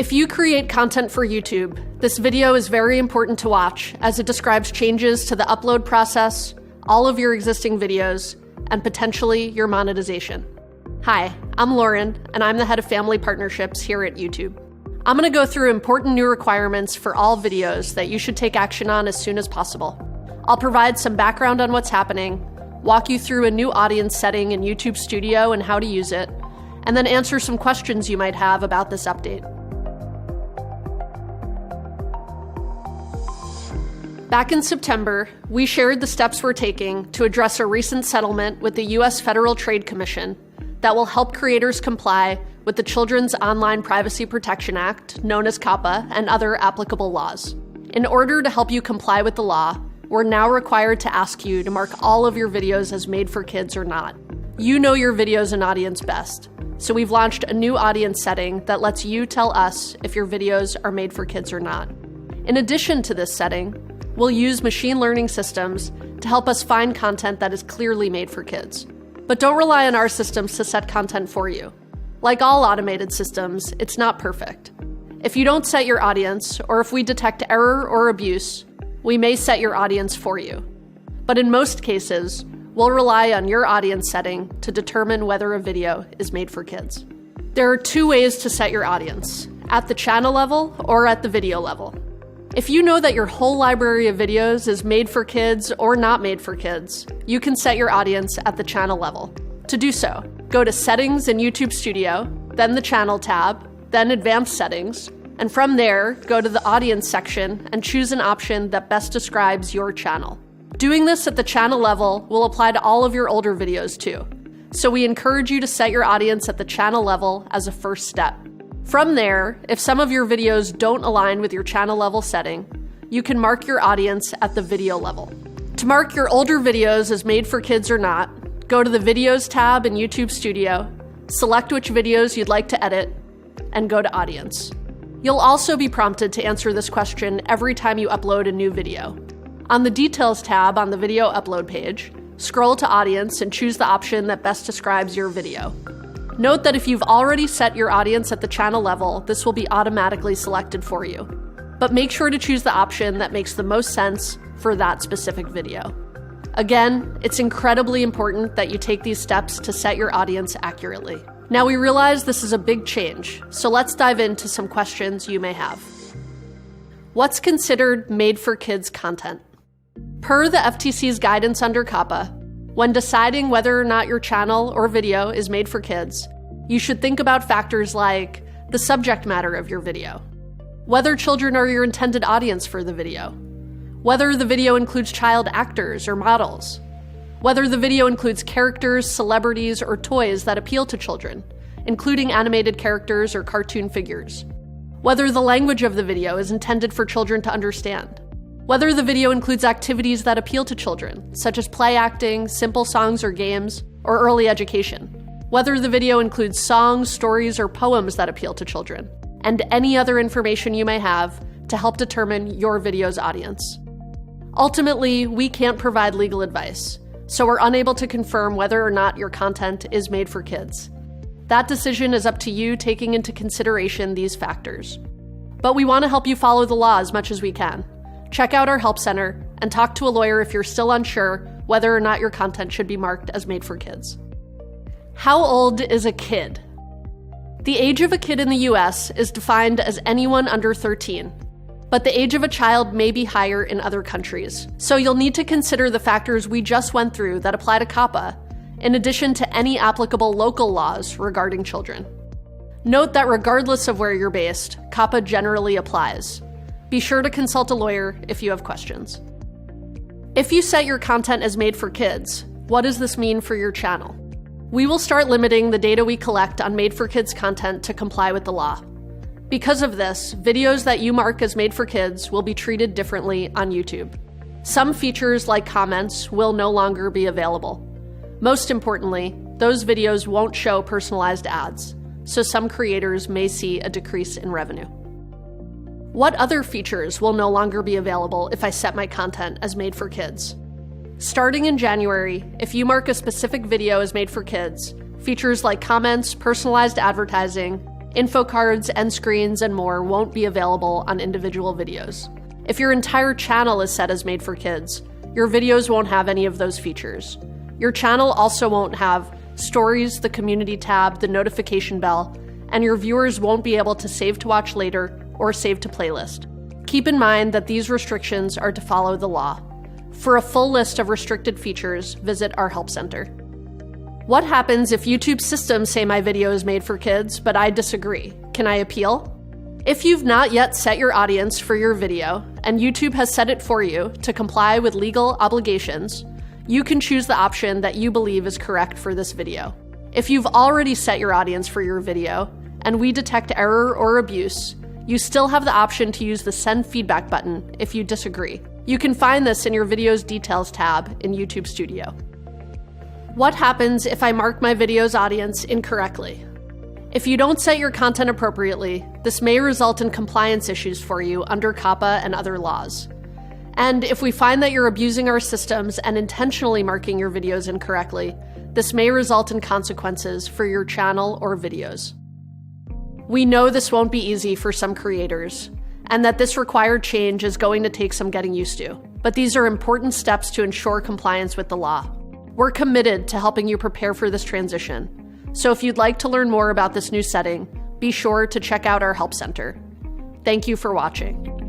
If you create content for YouTube, this video is very important to watch as it describes changes to the upload process, all of your existing videos, and potentially your monetization. Hi, I'm Lauren, and I'm the head of family partnerships here at YouTube. I'm going to go through important new requirements for all videos that you should take action on as soon as possible. I'll provide some background on what's happening, walk you through a new audience setting in YouTube Studio and how to use it, and then answer some questions you might have about this update. Back in September, we shared the steps we're taking to address a recent settlement with the U.S. Federal Trade Commission that will help creators comply with the Children's Online Privacy Protection Act, known as COPPA, and other applicable laws. In order to help you comply with the law, we're now required to ask you to mark all of your videos as made for kids or not. You know your videos and audience best, so we've launched a new audience setting that lets you tell us if your videos are made for kids or not. In addition to this setting, we'll use machine learning systems to help us find content that is clearly made for kids. But don't rely on our systems to set content for you. Like all automated systems, it's not perfect. If you don't set your audience, or if we detect error or abuse, we may set your audience for you. But in most cases, we'll rely on your audience setting to determine whether a video is made for kids. There are two ways to set your audience, at the channel level or at the video level. If you know that your whole library of videos is made for kids or not made for kids, you can set your audience at the channel level. To do so, go to Settings in YouTube Studio, then the Channel tab, then Advanced Settings, and from there, go to the Audience section and choose an option that best describes your channel. Doing this at the channel level will apply to all of your older videos too, so we encourage you to set your audience at the channel level as a first step. From there, if some of your videos don't align with your channel level setting, you can mark your audience at the video level. To mark your older videos as made for kids or not, go to the Videos tab in YouTube Studio, select which videos you'd like to edit, and go to Audience. You'll also be prompted to answer this question every time you upload a new video. On the Details tab on the video upload page, scroll to Audience and choose the option that best describes your video. Note that if you've already set your audience at the channel level, this will be automatically selected for you. But make sure to choose the option that makes the most sense for that specific video. Again, it's incredibly important that you take these steps to set your audience accurately. Now we realize this is a big change, so let's dive into some questions you may have. What's considered made for kids content? Per the FTC's guidance under COPPA, when deciding whether or not your channel or video is made for kids, you should think about factors like the subject matter of your video, whether children are your intended audience for the video, whether the video includes child actors or models, whether the video includes characters, celebrities, or toys that appeal to children, including animated characters or cartoon figures, whether the language of the video is intended for children to understand, whether the video includes activities that appeal to children, such as play acting, simple songs or games, or early education, whether the video includes songs, stories, or poems that appeal to children, and any other information you may have to help determine your video's audience. Ultimately, we can't provide legal advice, so we're unable to confirm whether or not your content is made for kids. That decision is up to you, taking into consideration these factors. But we want to help you follow the law as much as we can. Check out our help center and talk to a lawyer if you're still unsure whether or not your content should be marked as made for kids. How old is a kid? The age of a kid in the US is defined as anyone under 13, but the age of a child may be higher in other countries. So you'll need to consider the factors we just went through that apply to COPPA, in addition to any applicable local laws regarding children. Note that regardless of where you're based, COPPA generally applies. Be sure to consult a lawyer if you have questions. If you set your content as made for kids, what does this mean for your channel? We will start limiting the data we collect on made for kids content to comply with the law. Because of this, videos that you mark as made for kids will be treated differently on YouTube. Some features like comments will no longer be available. Most importantly, those videos won't show personalized ads, so some creators may see a decrease in revenue. What other features will no longer be available if I set my content as made for kids? Starting in January, if you mark a specific video as made for kids, features like comments, personalized advertising, Info cards, end screens, and more won't be available on individual videos. If your entire channel is set as made for kids, your videos won't have any of those features. Your channel also won't have stories, the community tab, the notification bell, and your viewers won't be able to save to watch later or save to playlist. Keep in mind that these restrictions are to follow the law. For a full list of restricted features, visit our Help Center. What happens if YouTube's systems say my video is made for kids, but I disagree? Can I appeal? If you've not yet set your audience for your video, and YouTube has set it for you to comply with legal obligations, you can choose the option that you believe is correct for this video. If you've already set your audience for your video, and we detect error or abuse, you still have the option to use the Send Feedback button if you disagree. You can find this in your video's details tab in YouTube Studio. What happens if I mark my video's audience incorrectly? If you don't set your content appropriately, this may result in compliance issues for you under COPPA and other laws. And if we find that you're abusing our systems and intentionally marking your videos incorrectly, this may result in consequences for your channel or videos. We know this won't be easy for some creators, and that this required change is going to take some getting used to, but these are important steps to ensure compliance with the law. We're committed to helping you prepare for this transition. So if you'd like to learn more about this new setting, be sure to check out our Help Center. Thank you for watching.